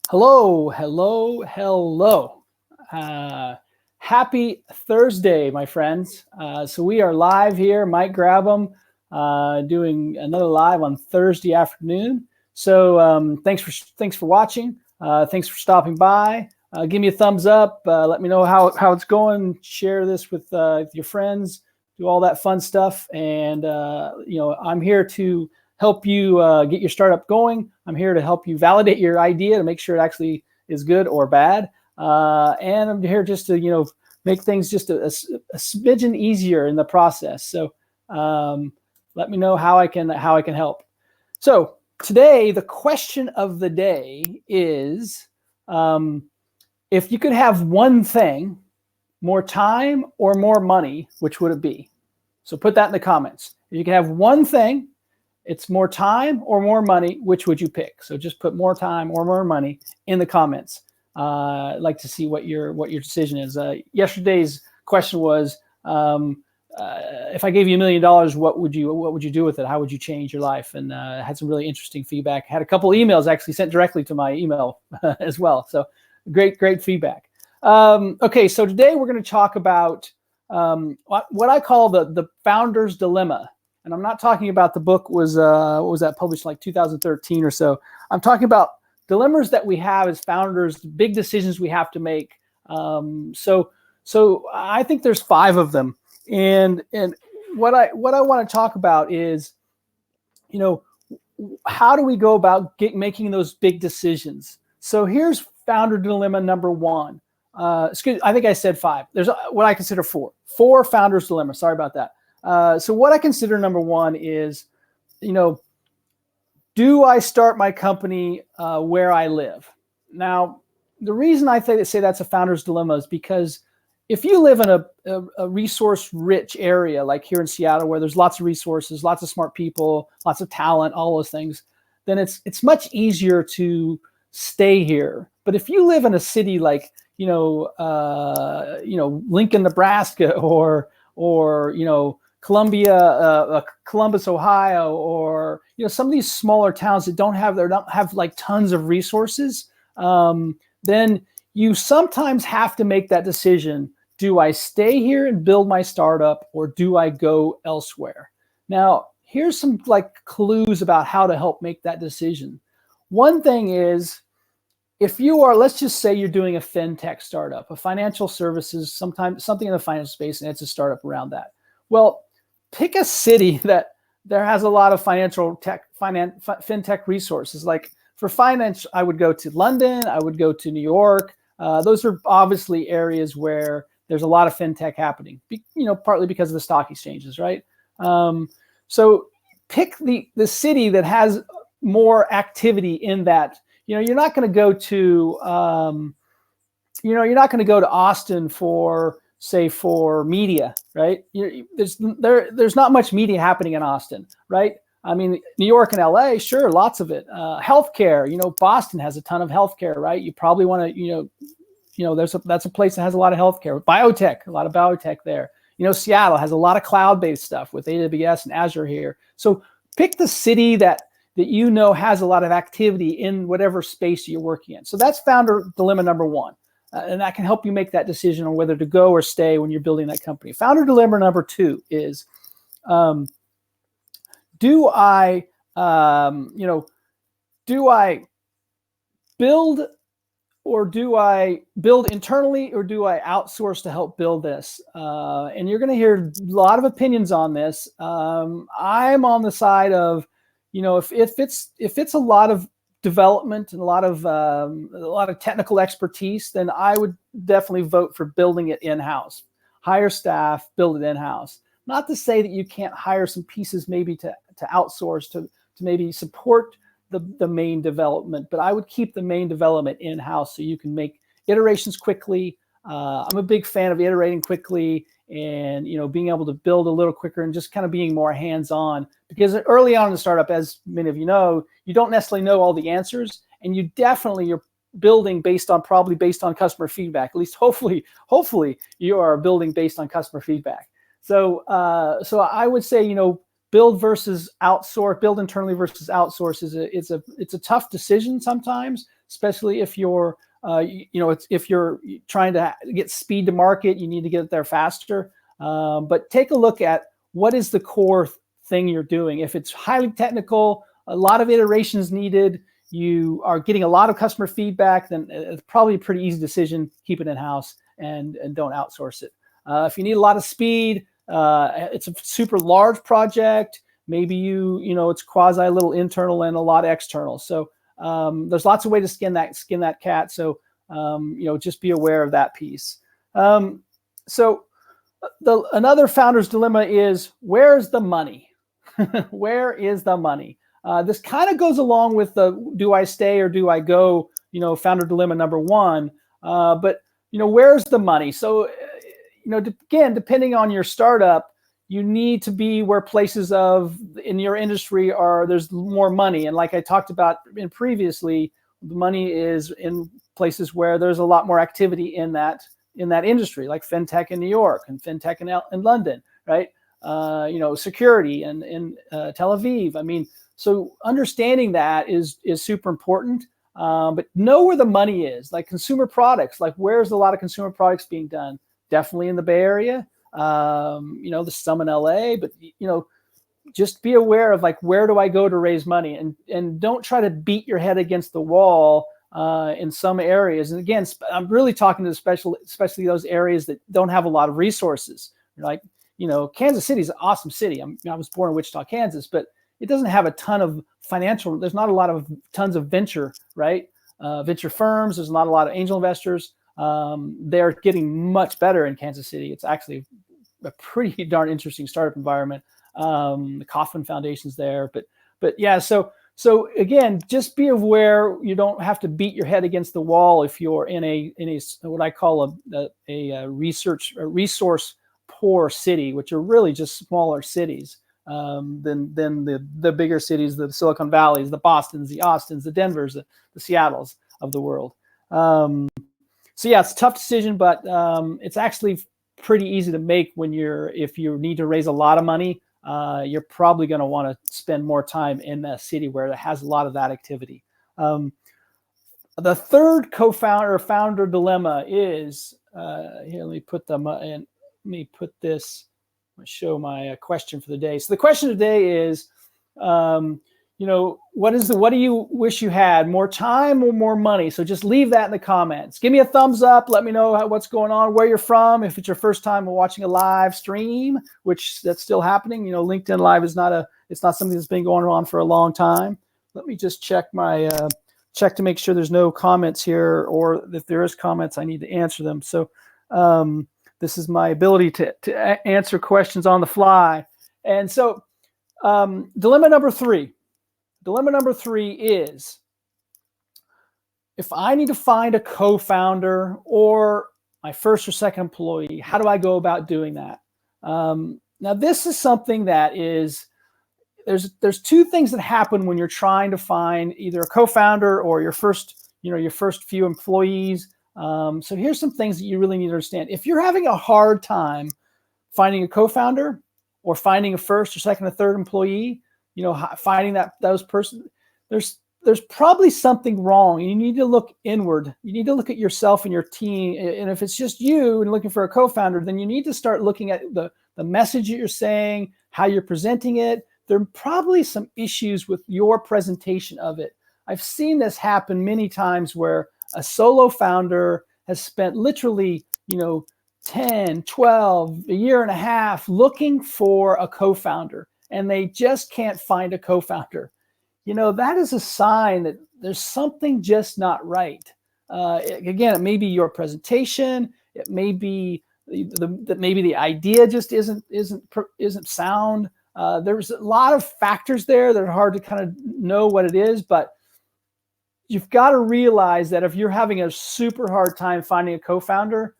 Hello, hello, hello. Uh, Happy Thursday, my friends. So we are live here, Mike Grabham, doing another live on Thursday afternoon. So thanks for watching. Thanks for stopping by. Give me a thumbs up. Let me know how it's going. Share this with your friends. Do all that fun stuff. And I'm here to help you get your startup going. I'm here to help you validate your idea to make sure it actually is good or bad. And I'm here just to make things just a smidgen easier in the process. So let me know how I can help. So today the question of the day is, if you could have one thing, more time or more money, which would it be? So put that in the comments. If you could have one thing, it's more time or more money, which would you pick? So just put more time or more money in the comments. I'd like to see what your decision is. Yesterday's question was, if I gave you $1 million, what would you do with it? How would you change your life? And had some really interesting feedback. Had a couple emails actually sent directly to my email as well. So great feedback. Okay, so today we're going to talk about what I call the founder's dilemma. And I'm not talking about the book was what was that, published like 2013 or so. I'm talking about dilemmas that we have as founders, big decisions we have to make. So I think there's 5 of them. And what I want to talk about is, how do we go about making those big decisions? So here's founder dilemma number 1. I think I said 5. There's what I consider 4. 4 founders dilemma. Sorry about that. So what I consider number 1 is, do I start my company where I live? Now, the reason I say that's a founder's dilemma is because if you live in a resource-rich area, like here in Seattle, where there's lots of resources, lots of smart people, lots of talent, all those things, then it's much easier to stay here. But if you live in a city like Lincoln, Nebraska, or Columbus, Ohio, or some of these smaller towns that don't have like tons of resources, then you sometimes have to make that decision. Do I stay here and build my startup, or do I go elsewhere? Now, here's some like clues about how to help make that decision. One thing is, if you are, let's just say you're doing a fintech startup, a financial services, something in the financial space, and it's a startup around that. Well, pick a city that there has a lot of fintech resources. Like for finance, I would go to London, I would go to New York. Those are obviously areas where there's a lot of fintech happening, partly because of the stock exchanges, right? So pick the city that has more activity in that. You're not going to go to, you're not going to go to Austin for media, right? There's not much media happening in Austin, right? I mean, New York and LA, sure, lots of it. Healthcare, Boston has a ton of healthcare, right? You probably want to, that's a place that has a lot of healthcare. Biotech, a lot of biotech there. Seattle has a lot of cloud-based stuff with AWS and Azure here. So pick the city that has a lot of activity in whatever space you're working in. So that's founder dilemma number 1. And that can help you make that decision on whether to go or stay when you're building that company. Founder dilemma number 2 is, do I build, or do I build internally, or do I outsource to help build this? And you're going to hear a lot of opinions on this. I'm on the side of, if it's a lot of development and a lot of technical expertise, then I would definitely vote for building it in-house. Hire staff, build it in-house. Not to say that you can't hire some pieces maybe to outsource to maybe support the main development, but I would keep the main development in-house so you can make iterations quickly. I'm a big fan of iterating quickly and being able to build a little quicker and just kind of being more hands-on, because early on in the startup, as many of you know, you don't necessarily know all the answers, and you definitely are building probably based on customer feedback. At least hopefully you are building based on customer feedback. So I would say build versus outsource, build internally versus outsource it's a tough decision sometimes. especially if you're if you're trying to get speed to market, you need to get it there faster. But take a look at what is the core thing you're doing. If it's highly technical, a lot of iterations needed, you are getting a lot of customer feedback, then it's probably a pretty easy decision. Keep it in-house and don't outsource it. If you need a lot of speed, it's a super large project. Maybe it's quasi a little internal and a lot external. So there's lots of ways to skin that cat. So just be aware of that piece. So another founder's dilemma is, where's the money? Where is the money? This kind of goes along with the do I stay or do I go? Founder dilemma number one. But where's the money? So again, depending on your startup, you need to be where places in your industry there's more money. And like I talked about previously, the money is in places where there's a lot more activity in that industry, like fintech in New York and fintech in London, right? Security in Tel Aviv. I mean, so understanding that is super important. But know where the money is, like consumer products, like where's a lot of consumer products being done? Definitely in the Bay Area. There's some in LA, but just be aware of like, where do I go to raise money, and don't try to beat your head against the wall in some areas. And again, I'm really talking to especially those areas that don't have a lot of resources. Like, Kansas City is an awesome city. I was born in Wichita, Kansas, but it doesn't have a ton of there's not a lot of tons of venture, right? Venture firms. There's not a lot of angel investors. They're getting much better in Kansas City. It's actually a pretty darn interesting startup environment. The Kauffman Foundation's there, but yeah. So again, just be aware you don't have to beat your head against the wall if you're in a what I call a resource poor city, which are really just smaller cities than the bigger cities, the Silicon Valleys, the Bostons, the Austins, the Denvers, the Seattles of the world. So yeah, it's a tough decision, but it's actually pretty easy to make if you need to raise a lot of money. You're probably going to want to spend more time in a city where it has a lot of that activity. The third founder dilemma is here. Let me put them in. Let me put this. I'm going to show my question for the day. So the question today is, what do you wish you had? More time or more money? So just leave that in the comments. Give me a thumbs up. Let me know what's going on, where you're from. If it's your first time watching a live stream, which that's still happening. LinkedIn Live is it's not something that's been going on for a long time. Let me just check to make sure there's no comments here, or if there is comments, I need to answer them. So this is my ability to answer questions on the fly. And so dilemma number three. Dilemma number three is, if I need to find a co-founder or my first or second employee, how do I go about doing that? Now, this is something that there's two things that happen when you're trying to find either a co-founder or your first few employees. So here's some things that you really need to understand. If you're having a hard time finding a co-founder or finding a first or second or third employee, finding those persons, there's probably something wrong. You need to look inward. You need to look at yourself and your team. And if it's just you and looking for a co-founder, then you need to start looking at the message that you're saying, how you're presenting it. There are probably some issues with your presentation of it. I've seen this happen many times where a solo founder has spent literally, 10, 12, a year and a half looking for a co-founder, and they just can't find a co-founder. That is a sign that there's something just not right. Again, it may be your presentation. It may be that maybe the idea just isn't sound. There's a lot of factors there that are hard to kind of know what it is, but you've got to realize that if you're having a super hard time finding a co-founder,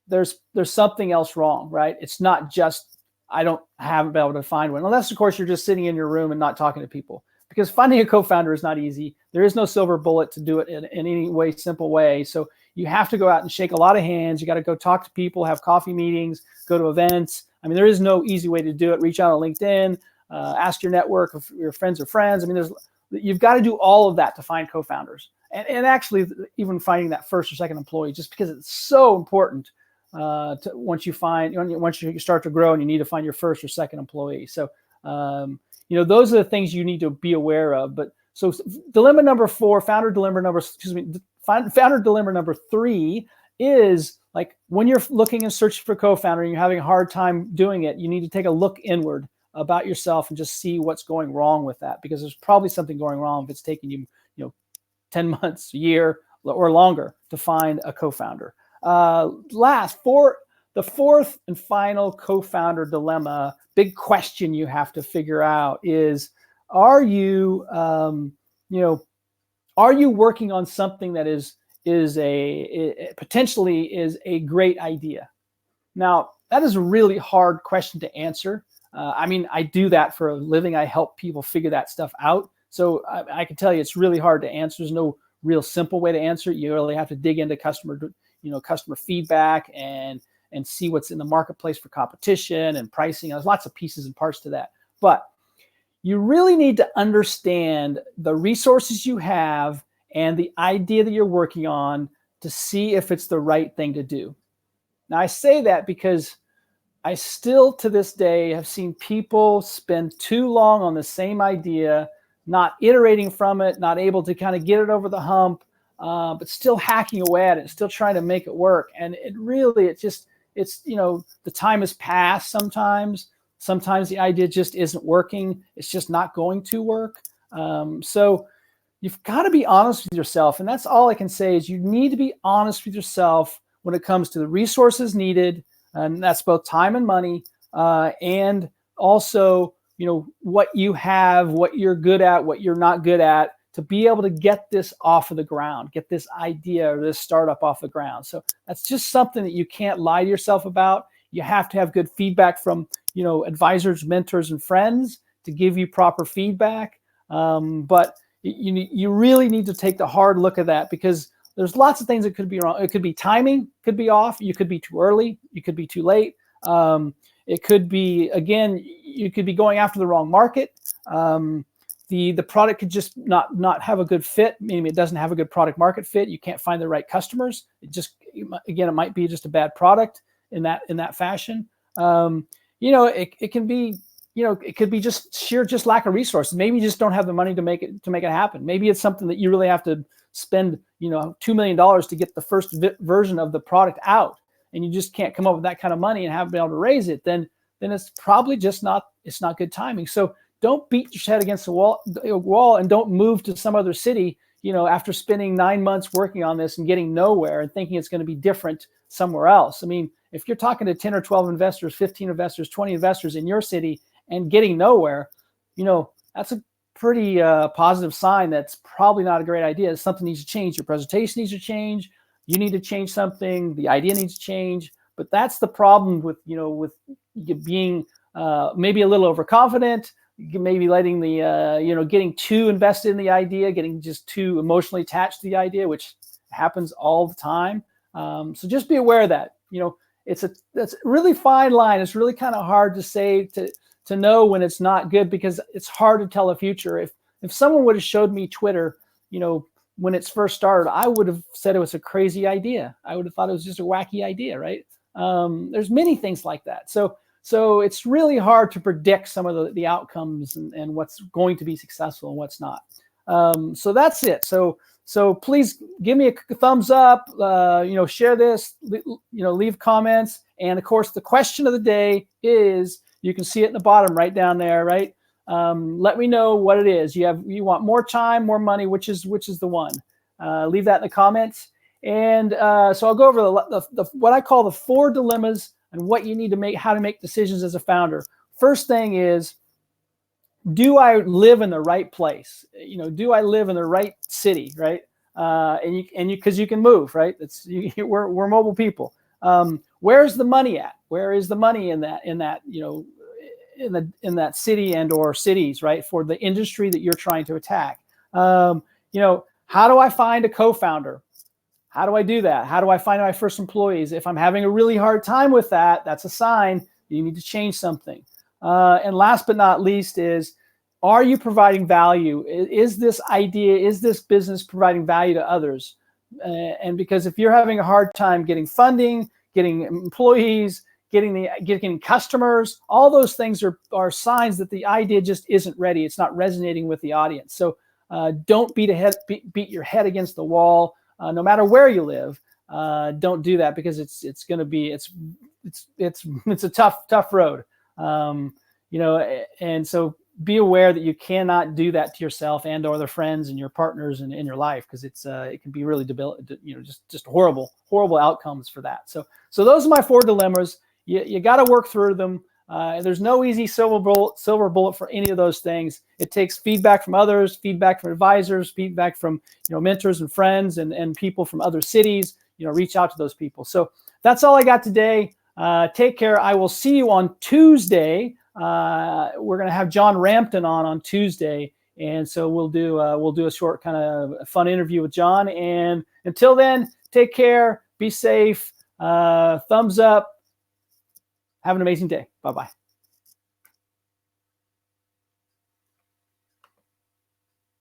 there's something else wrong, right? It's not just haven't been able to find one, unless of course you're just sitting in your room and not talking to people, because finding a co-founder is not easy. There is no silver bullet to do it in any way, simple way. So you have to go out and shake a lot of hands. You got to go talk to people, have coffee meetings, go to events. I mean, there is no easy way to do it. Reach out on LinkedIn, ask your network of your friends or friends. I mean, there's you've got to do all of that to find co-founders, and actually even finding that first or second employee, just because it's so important. Once you start to grow and you need to find your first or second employee. So, those are the things you need to be aware of. But so dilemma number 4, founder dilemma number 3 is like when you're looking and searching for co-founder and you're having a hard time doing it, you need to take a look inward about yourself and just see what's going wrong with that, because there's probably something going wrong if it's taking you, 10 months, a year, or longer to find a co-founder. The fourth and final co-founder dilemma, big question you have to figure out is, are you working on something that potentially is a great idea? Now, that is a really hard question to answer. I do that for a living. I help people figure that stuff out. So I can tell you it's really hard to answer. There's no real simple way to answer it. You really have to dig into customer feedback and see what's in the marketplace for competition and pricing. There's lots of pieces and parts to that. But you really need to understand the resources you have and the idea that you're working on to see if it's the right thing to do. Now, I say that because I still, to this day, have seen people spend too long on the same idea, not iterating from it, not able to kind of get it over the hump, but still hacking away at it, still trying to make it work. And the time has passed sometimes. Sometimes the idea just isn't working. It's just not going to work. So you've got to be honest with yourself. And that's all I can say is you need to be honest with yourself when it comes to the resources needed. And that's both time and money, and also, what you have, what you're good at, what you're not good at, to be able to get this off of the ground, get this idea or this startup off the ground. So that's just something that you can't lie to yourself about. You have to have good feedback from, advisors, mentors, and friends to give you proper feedback. But you really need to take the hard look at that, because there's lots of things that could be wrong. It could be timing, could be off. You could be too early. You could be too late. It could be, again, you could be going after the wrong market. The product could just not have a good fit. Maybe it doesn't have a good product market fit. You can't find the right customers. It might be just a bad product in that fashion. It can be, it could be just lack of resources. Maybe you just don't have the money to make it happen. Maybe it's something that you really have to spend, $2 million to get the first version of the product out, and you just can't come up with that kind of money and haven't been able to raise it. Then it's probably just not good timing. So don't beat your head against the wall and don't move to some other city, after spending 9 months working on this and getting nowhere and thinking it's going to be different somewhere else. I mean, if you're talking to 10 or 12 investors, 15 investors, 20 investors in your city and getting nowhere, that's a pretty positive sign. That's probably not a great idea. Something needs to change. Your presentation needs to change. You need to change something. The idea needs to change. But that's the problem with you being maybe a little overconfident, maybe letting getting too invested in the idea, getting just too emotionally attached to the idea, which happens all the time. So just be aware of that. That's a really fine line. It's really kind of hard to say to know when it's not good, because it's hard to tell the future. If someone would have showed me Twitter, when it's first started, I would have said it was a crazy idea. I would have thought it was just a wacky idea, right? There's many things like that. So it's really hard to predict some of the outcomes and what's going to be successful and what's not. So that's it. So please give me a thumbs up, share this, leave comments. And of course, the question of the day is, you can see it in the bottom right down there, right? Let me know what it is. You want more time, more money, which is the one? Leave that in the comments. And so I'll go over the what I call the 4 dilemmas and what you need to make, how to make decisions as a founder. First thing is, do I live in the right place? Do I live in the right city, right? Because you can move, right? We're mobile people. Where's the money at? Where is the money in that in that city and or cities, right? For the industry that you're trying to attack. How do I find a co-founder? How do I do that? How do I find my first employees? If I'm having a really hard time with that, that's a sign you need to change something. And last but not least is, Are you providing value? Is this idea, is this business providing value to others? And because if you're having a hard time getting funding, getting employees, getting customers, all those things are signs that the idea just isn't ready. It's not resonating with the audience. So don't beat your head against the wall, no matter where you live. Don't do that, because it's a tough road. And so be aware that you cannot do that to yourself and or the friends and your partners in your life, because it can be really debilitating, just horrible outcomes for that. So those are my 4 dilemmas. You got to work through them. There's no easy silver bullet for any of those things. It takes feedback from others, feedback from advisors, feedback from mentors and friends and people from other cities. Reach out to those people. So that's all I got today. Take care. I will see you on Tuesday. We're going to have John Rampton on Tuesday, and so we'll do a short kind of fun interview with John. And until then, take care, be safe, thumbs up, have an amazing day. Bye-bye.